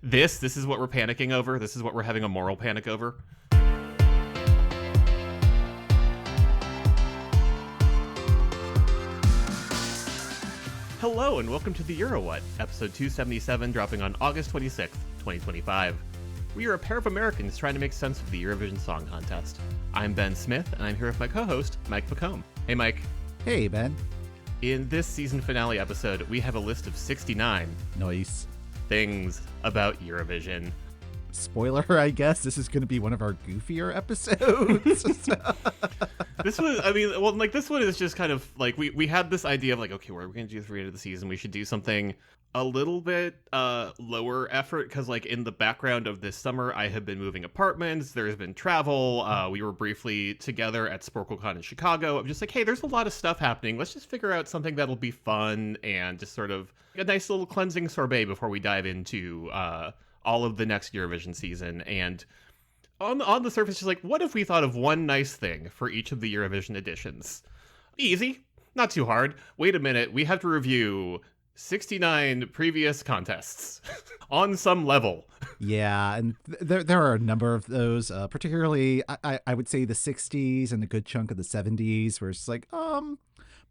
This is what we're panicking over. This is what we're having a moral panic over. Hello and welcome to the EuroWhat, episode 277, dropping on August 26th, 2025. We are a pair of Americans trying to make sense of the Eurovision Song Contest. I'm Ben Smith, and I'm here with my co-host, Mike McComb. Hey, Mike. Hey, Ben. In this season finale episode, we have a list of 69 Nice. things about Eurovision. Spoiler, I guess, this is going to be one of our goofier episodes. This one is just kind of like, we had this idea of like, okay, we're going to do the end of the season. We should do something a little bit lower effort, because like in the background of this summer, I have been moving apartments. There's been travel. We were briefly together at SporkleCon in Chicago. I'm just like, hey, there's a lot of stuff happening. Let's just figure out something that'll be fun and just sort of a nice little cleansing sorbet before we dive into all of the next Eurovision season. And on the surface, just like, what if we thought of one nice thing for each of the Eurovision editions? Easy, not too hard. Wait a minute, we have to review 69 previous contests on some level. Yeah, and there are a number of those, particularly, I would say the 60s and a good chunk of the 70s, where it's like,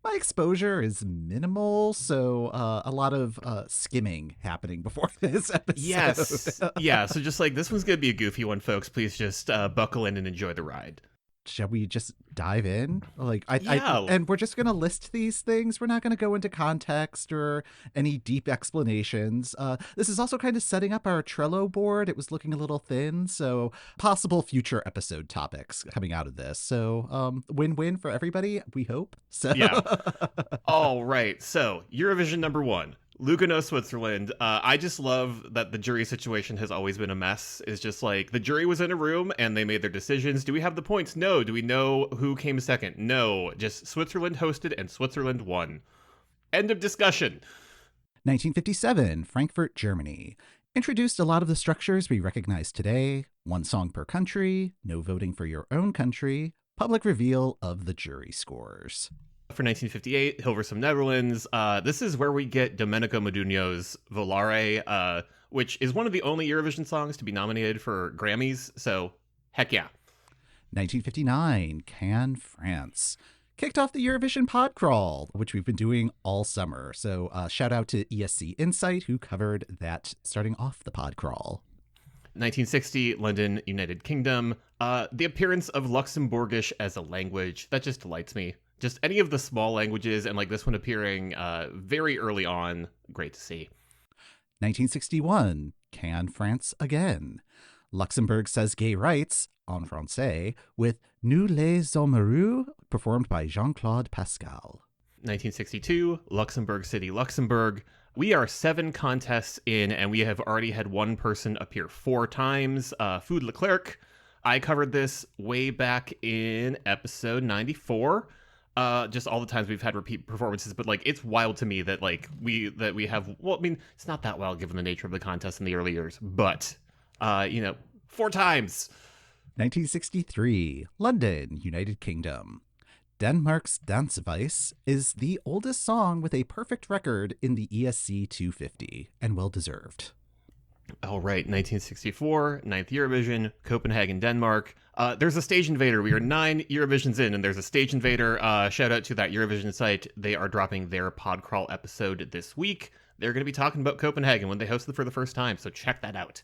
my exposure is minimal, so a lot of skimming happening before this episode. Yes. Yeah, so just like, this one's going to be a goofy one, folks. Please just buckle in and enjoy the ride. Shall we just dive in? Yeah. And we're just going to list these things. We're not going to go into context or any deep explanations. This is also kind of setting up our Trello board. It was looking a little thin, so possible future episode topics coming out of this. So win-win for everybody, we hope. So Yeah. All right. So Eurovision number 1. Lugano, Switzerland. I just love that the jury situation has always been a mess. It's just like, the jury was in a room and they made their decisions. Do we have the points? No. Do we know who came second? No. Just Switzerland hosted and Switzerland won. End of discussion. 1957, Frankfurt, Germany. Introduced a lot of the structures we recognize today. One song per country, no voting for your own country, public reveal of the jury scores. For 1958, Hilversum, Netherlands. This is where we get Domenico Modugno's Volare, which is one of the only Eurovision songs to be nominated for Grammys, so heck yeah. 1959, Cannes, France. Kicked off the Eurovision Podcrawl, which we've been doing all summer. So shout out to ESC Insight, who covered that starting off the Podcrawl. 1960, London, United Kingdom. The appearance of Luxembourgish as a language, that just delights me. Just any of the small languages, and like this one appearing very early on, great to see. 1961, Cannes, France again. Luxembourg says gay rights, en français, with Nous les hommes heureux, performed by Jean-Claude Pascal. 1962, Luxembourg City, Luxembourg. We are 7 contests in, and we have already had one person appear 4 times, Food Leclerc. I covered this way back in episode 94. Just all the times we've had repeat performances, but like, it's wild to me that like we have, well, I mean, it's not that wild given the nature of the contest in the early years, but 4 times. 1963, London, United Kingdom. Denmark's Dansevice is the oldest song with a perfect record in the ESC 250, and well deserved. All right, 1964, 9th Eurovision, Copenhagen, Denmark. There's a stage invader. We are 9 Eurovisions in, and there's a stage invader. Shout out to that Eurovision site. They are dropping their Podcrawl episode this week. They're going to be talking about Copenhagen when they host it for the first time, so check that out.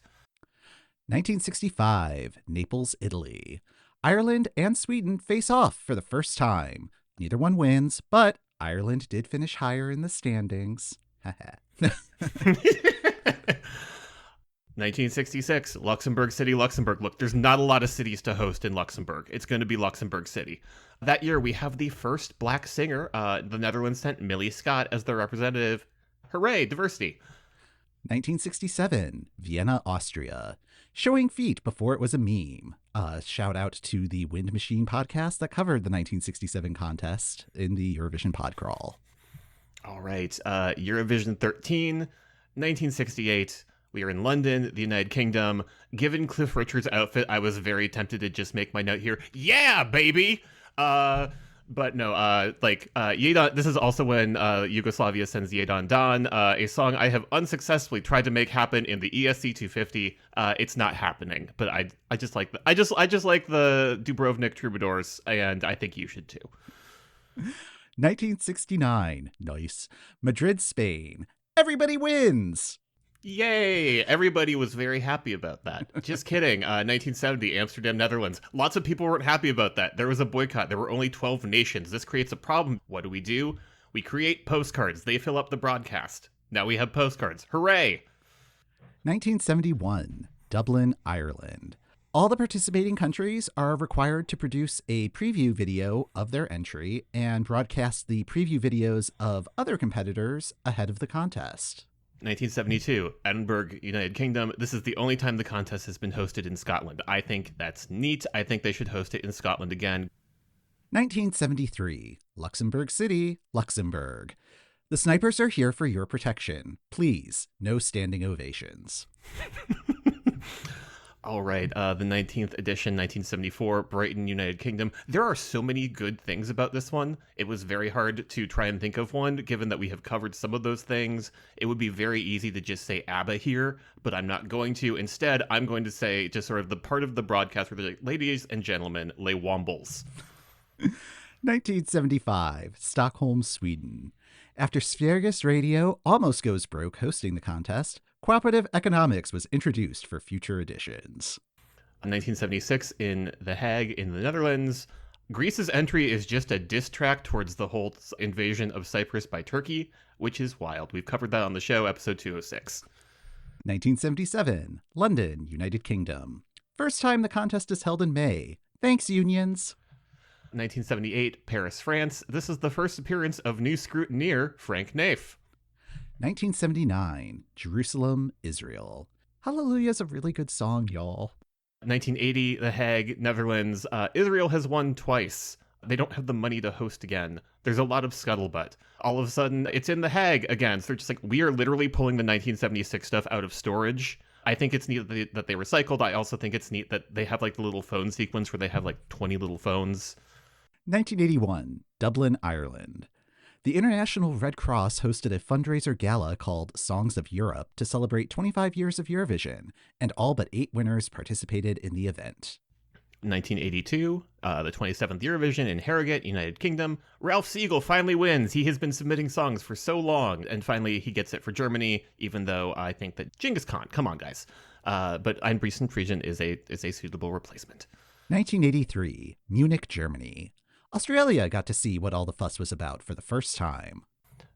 1965, Naples, Italy. Ireland and Sweden face off for the first time. Neither one wins, but Ireland did finish higher in the standings. 1966, Luxembourg City, Luxembourg. Look, there's not a lot of cities to host in Luxembourg. It's going to be Luxembourg City. That year, we have the first black singer. The Netherlands sent Millie Scott as their representative. Hooray, diversity. 1967, Vienna, Austria. Showing feet before it was a meme. Shout out to the Wind Machine podcast that covered the 1967 contest in the Eurovision Podcrawl. All right, Eurovision 13, 1968. We are in London, the United Kingdom. Given Cliff Richard's outfit, I was very tempted to just make my note here. Yeah, baby! But no, Jedan, this is also when Yugoslavia sends Jedan Dan, a song I have unsuccessfully tried to make happen in the ESC 250. It's not happening, but I just like I just like the Dubrovnik Troubadours, and I think you should too. 1969, nice. Madrid, Spain. Everybody wins. Yay! Everybody was very happy about that. Just kidding. 1970, Amsterdam, Netherlands. Lots of people weren't happy about that. There was a boycott. There were only 12 nations. This creates a problem. What do? We create postcards. They fill up the broadcast. Now we have postcards. Hooray! 1971, Dublin, Ireland. All the participating countries are required to produce a preview video of their entry and broadcast the preview videos of other competitors ahead of the contest. 1972, Edinburgh, United Kingdom. This is the only time the contest has been hosted in Scotland. I think that's neat. I think they should host it in Scotland again. 1973, Luxembourg City, Luxembourg. The snipers are here for your protection. Please, no standing ovations. All right, the 19th edition, 1974, Brighton, United Kingdom. There are so many good things about this one. It was very hard to try and think of one, given that we have covered some of those things. It would be very easy to just say ABBA here, but I'm not going to. Instead, I'm going to say just sort of the part of the broadcast where they're like, ladies and gentlemen, Les Wombles. 1975, Stockholm, Sweden. After Sveriges Radio almost goes broke hosting the contest, cooperative economics was introduced for future editions. 1976 in The Hague in the Netherlands. Greece's entry is just a diss track towards the whole invasion of Cyprus by Turkey, which is wild. We've covered that on the show, episode 206. 1977, London, United Kingdom. First time the contest is held in May. Thanks, unions. 1978, Paris, France. This is the first appearance of new scrutineer Frank Naif. 1979, Jerusalem, Israel. Hallelujah's a really good song, y'all. 1980, The Hague, Netherlands. Israel has won twice. They don't have the money to host again. There's a lot of scuttlebutt. All of a sudden, it's in The Hague again. So they're just like, we are literally pulling the 1976 stuff out of storage. I think it's neat that they recycled. I also think it's neat that they have like the little phone sequence where they have like 20 little phones. 1981, Dublin, Ireland. The International Red Cross hosted a fundraiser gala called Songs of Europe to celebrate 25 years of Eurovision, and all but 8 winners participated in the event. 1982, the 27th Eurovision in Harrogate, United Kingdom. Ralph Siegel finally wins. He has been submitting songs for so long, and finally he gets it for Germany, even though I think that Genghis Khan, come on guys. But Einbriessen Friesen is a suitable replacement. 1983, Munich, Germany. Australia got to see what all the fuss was about for the first time.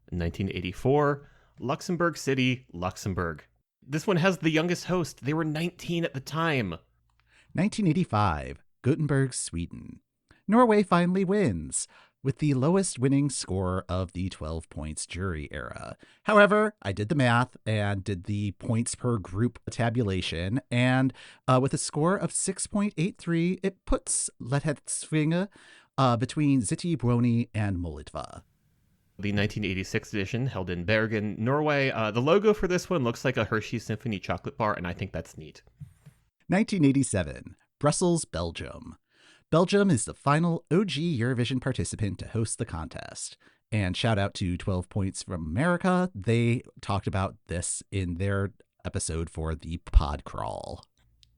1984, Luxembourg City, Luxembourg. This one has the youngest host. They were 19 at the time. 1985, Gothenburg, Sweden. Norway finally wins, with the lowest winning score of the 12 points jury era. However, I did the math and did the points per group tabulation, and with a score of 6.83, it puts Lethetsvinge between Ziti Brony and Molitva. The 1986 edition held in Bergen, Norway. The logo for this one looks like a Hershey Symphony chocolate bar, and I think that's neat. 1987, Brussels, Belgium. Belgium is the final OG Eurovision participant to host the contest. And shout out to 12 Points from America. They talked about this in their episode for the Podcrawl.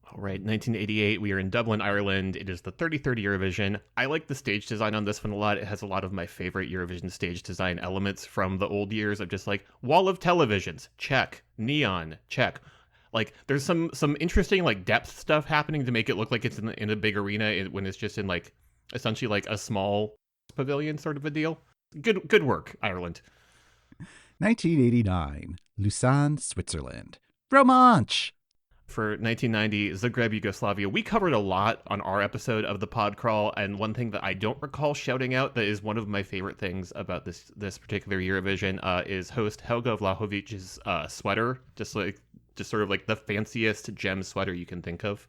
All right, 1988, we are in Dublin, Ireland. It is the 33rd Eurovision. I like the stage design on this one a lot. It has a lot of my favorite Eurovision stage design elements from the old years of just like wall of televisions, check, neon, check. Like there's some interesting like depth stuff happening to make it look like it's in a big arena when it's just in like essentially like a small pavilion sort of a deal. Good work, Ireland. 1989, Lausanne, Switzerland. Romanche! For 1990, Zagreb, Yugoslavia. We covered a lot on our episode of the Podcrawl, and one thing that I don't recall shouting out that is one of my favorite things about this particular Eurovision is host Helga Vlahovic's sweater. Just sort of like the fanciest gem sweater you can think of.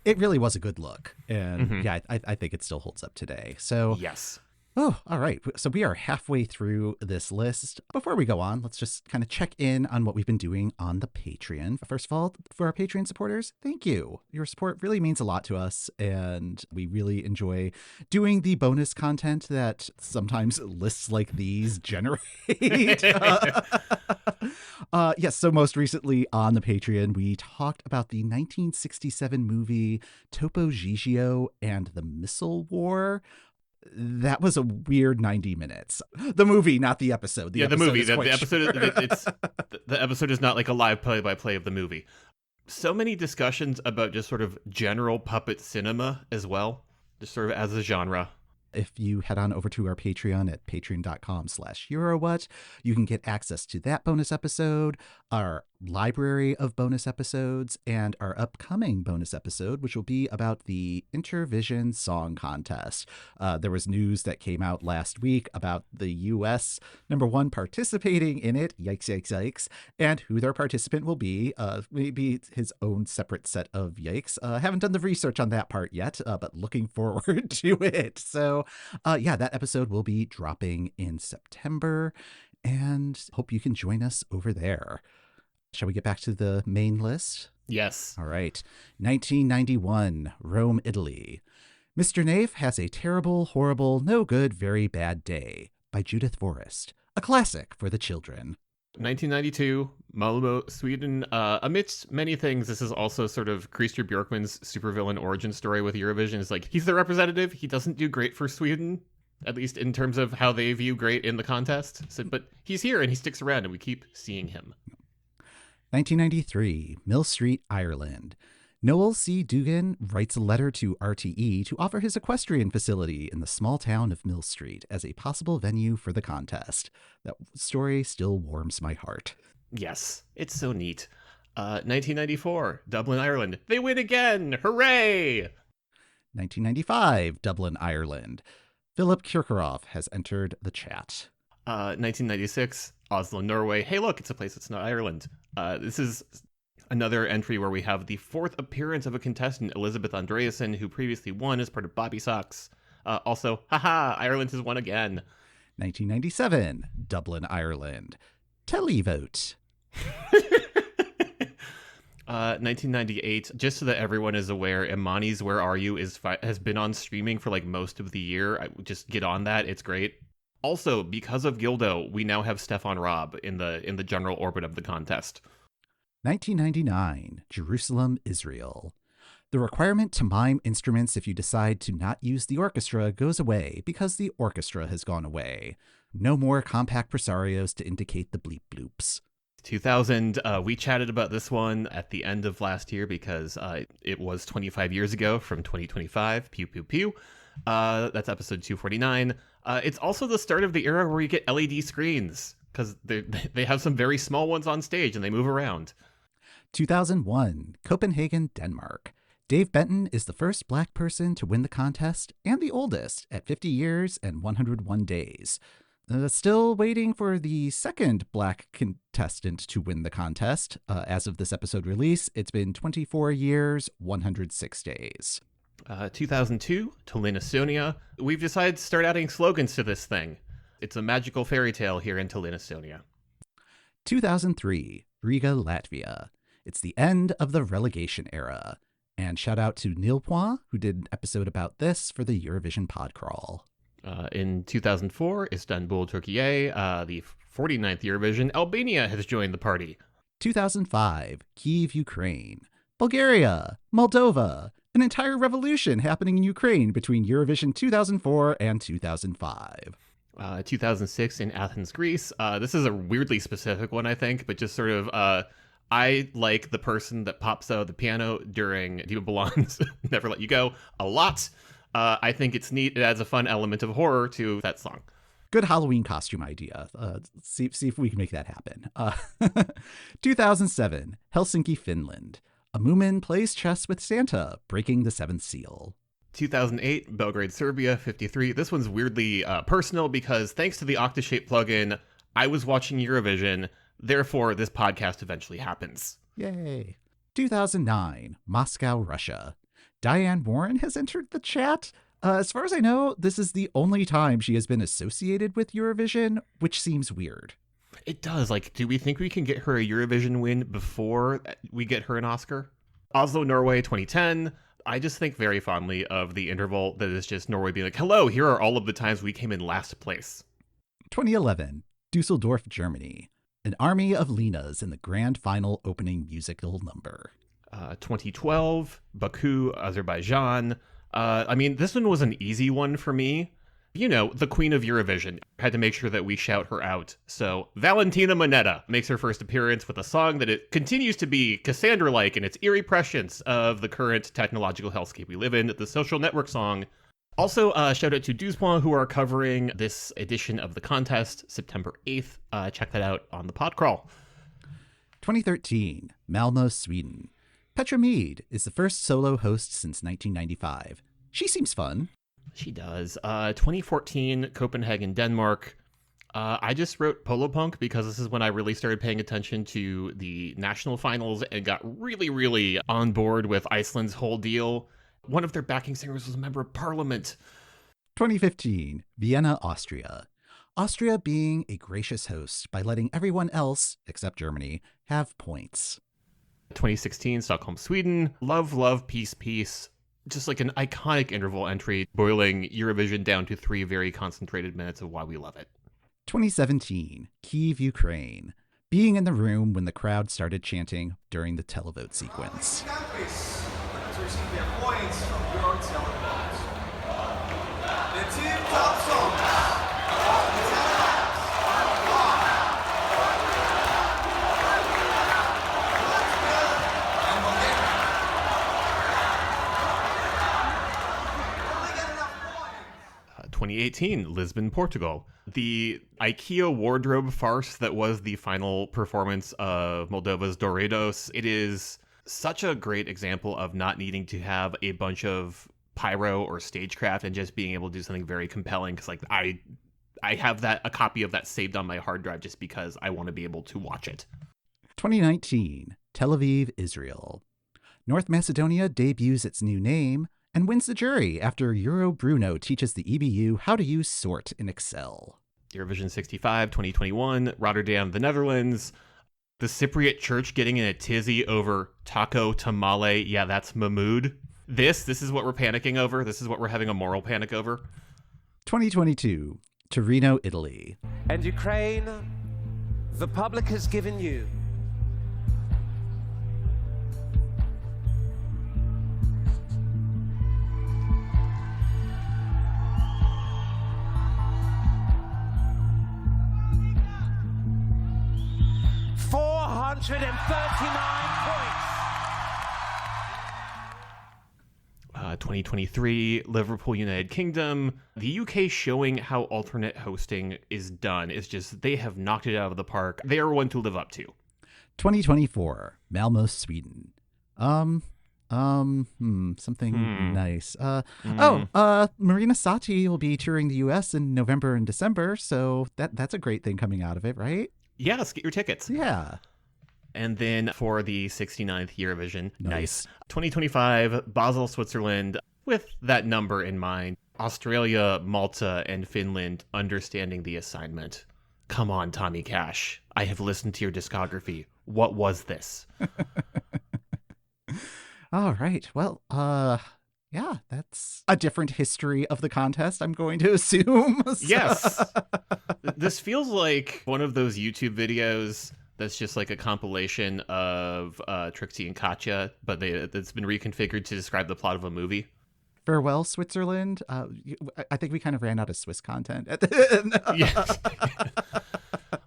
It really was a good look, and yeah, I think it still holds up today. So yes. Oh, all right. So we are halfway through this list. Before we go on, let's just kind of check in on what we've been doing on the Patreon. First of all, for our Patreon supporters, thank you. Your support really means a lot to us, and we really enjoy doing the bonus content that sometimes lists like these generate. Yes, so most recently on the Patreon, we talked about the 1967 movie Topo Gigio and the Missile War. That was a weird 90 minutes. The movie, not the episode. The movie. The episode. Short. The episode is not like a live play-by-play of the movie. So many discussions about just sort of general puppet cinema as well, just sort of as a genre. If you head on over to our Patreon at patreon.com/EuroWhat, you can get access to that bonus episode, our library of bonus episodes, and our upcoming bonus episode, which will be about the Eurovision Song Contest. There was news that came out last week about the U.S. #1 participating in it, yikes, yikes, yikes, and who their participant will be. Maybe his own separate set of yikes. Haven't done the research on that part yet, but looking forward to it. So, yeah, that episode will be dropping in September, and hope you can join us over there. Shall we get back to the main list? Yes. All right. 1991, Rome, Italy. Mr. Knave has a terrible, horrible, no good, very bad day by Judith Forrest. A classic for the children. 1992, Malmö, Sweden. Amidst many things, this is also sort of Christer Björkman's supervillain origin story with Eurovision. It's like, he's the representative. He doesn't do great for Sweden, at least in terms of how they view great in the contest. So, but he's here and he sticks around and we keep seeing him. 1993, Mill Street, Ireland. Noel C. Dugan writes a letter to RTE to offer his equestrian facility in the small town of Mill Street as a possible venue for the contest. That story still warms my heart. Yes, it's so neat. 1994, Dublin, Ireland. They win again! Hooray! 1995, Dublin, Ireland. Philip Kirkorov has entered the chat. 1996, Oslo, Norway. Hey, look, it's a place that's not Ireland. This is another entry where we have the fourth appearance of a contestant, Elizabeth Andreasen, who previously won as part of Bobby Sox. Also, haha, Ireland has won again. 1997, Dublin, Ireland. Televote. 1998, just so that everyone is aware, Imani's Where Are You has been on streaming for like most of the year. Just get on that. It's great. Also, because of Gildo, we now have Stefan Raab in the general orbit of the contest. 1999, Jerusalem, Israel. The requirement to mime instruments if you decide to not use the orchestra goes away because the orchestra has gone away. No more compact presarios to indicate the bleep bloops. 2000, we chatted about this one at the end of last year because it was 25 years ago from 2025. Pew, pew, pew. That's episode 249. It's also the start of the era where you get LED screens because they have some very small ones on stage and they move around. 2001, Copenhagen, Denmark. Dave Benton is the first Black person to win the contest and the oldest at 50 years and 101 days. Still waiting for the second Black contestant to win the contest. As of this episode release, it's been 24 years, 106 days. 2002, Tallinn, Estonia. We've decided to start adding slogans to this thing. It's a magical fairy tale here in Tallinn, Estonia. 2003, Riga, Latvia. It's the end of the relegation era. And shout out to Neil Point, who did an episode about this for the Eurovision Podcrawl. In 2004, Istanbul, Turkey, the 49th Eurovision, Albania has joined the party. 2005, Kyiv, Ukraine. Bulgaria, Moldova. An entire revolution happening in Ukraine between Eurovision 2004 and 2005. 2006 in Athens, Greece. This is a weirdly specific one, I think, but just sort of... I like the person that pops out of the piano during Diva Belongs Never Let You Go a lot. I think it's neat. It adds a fun element of horror to that song. Good Halloween costume idea. See if we can make that happen. 2007, Helsinki, Finland. A Moomin plays chess with Santa, breaking the seventh seal. 2008, Belgrade, Serbia, 53. This one's weirdly personal because thanks to the Octoshape plugin, I was watching Eurovision. Therefore, this podcast eventually happens. Yay. 2009, Moscow, Russia. Diane Warren has entered the chat. As far as I know, this is the only time she has been associated with Eurovision, which seems weird. It does. Like, do we think we can get her a Eurovision win before we get her an Oscar? Oslo, Norway, 2010. I just think very fondly of the interval that is just Norway being like, hello, here are all of the times we came in last place. 2011, Dusseldorf, Germany. An army of Lenas in the grand final opening musical number. 2012, Baku, Azerbaijan. I mean, this one was an easy one for me. You know, the queen of Eurovision. Had to make sure that we shout her out. So Valentina Monetta makes her first appearance with a song that it continues to be Cassandra-like in its eerie prescience of the current technological hellscape we live in, the social network song. Also, shout out to Douze, who are covering this edition of the contest, September 8th. Check that out on the Podcrawl. 2013, Malmö, Sweden. Petra Mede is the first solo host since 1995. She seems fun. She does. 2014, Copenhagen, Denmark. I just wrote Polo Punk because this is when I really started paying attention to the national finals and got really, really on board with Iceland's whole deal. One of their backing singers was a member of parliament. 2015, Vienna, Austria. Austria being a gracious host by letting everyone else, except Germany, have points. 2016, Stockholm, Sweden. Love, love, peace, peace. Just like an iconic interval entry, boiling Eurovision down to 3 very concentrated minutes of why we love it. 2017, Kyiv, Ukraine. Being in the room when the crowd started chanting during the televote sequence. Uh, 2018, Lisbon, Portugal. The IKEA wardrobe farce that was the final performance of Moldova's Doritos. It is such a great example of not needing to have a bunch of pyro or stagecraft and just being able to do something very compelling. Because like I have a copy of that saved on my hard drive just because I want to be able to watch it. 2019, Tel Aviv, Israel. North Macedonia debuts its new name and wins the jury after Euro Bruno teaches the EBU how to use sort in Excel. Eurovision 65, 2021, Rotterdam, the Netherlands. The Cypriot church getting in a tizzy over taco tamale. Yeah, that's Mahmoud. This is what we're panicking over. This is what we're having a moral panic over. 2022, Torino, Italy. And Ukraine, the public has given you £439 points. 2023, Liverpool, United Kingdom. The UK showing how alternate hosting is done. It's just they have knocked it out of the park. They are one to live up to. 2024, Malmö, Sweden. Something nice. Marina Sati will be touring the US in November and December, so that's a great thing coming out of it, right? Yes, get your tickets. Yeah. And then for the 69th Eurovision, Nice. 2025, Basel, Switzerland, with that number in mind. Australia, Malta, and Finland understanding the assignment. Come on, Tommy Cash. I have listened to your discography. What was this? All right. Well, yeah, that's a different history of the contest, I'm going to assume. So- Yes. This feels like one of those YouTube videos that's just like a compilation of Trixie and Katya, but it's been reconfigured to describe the plot of a movie. Farewell, Switzerland. I think we kind of ran out of Swiss content at the end. Yes.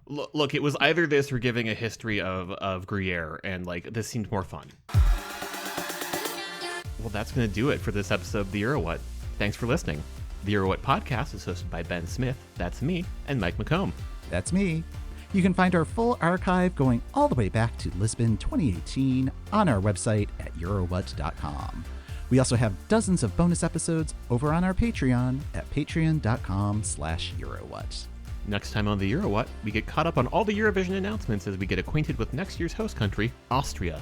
Look, it was either this or giving a history of Gruyere, and like this seemed more fun. Well, that's going to do it for this episode of the EuroWhat. Thanks for listening. The EuroWhat podcast is hosted by Ben Smith, that's me, and Mike McComb. That's me. You can find our full archive going all the way back to Lisbon 2018 on our website at EuroWhat.com. We also have dozens of bonus episodes over on our Patreon at patreon.com/EuroWhat. Next time on the EuroWhat, we get caught up on all the Eurovision announcements as we get acquainted with next year's host country, Austria.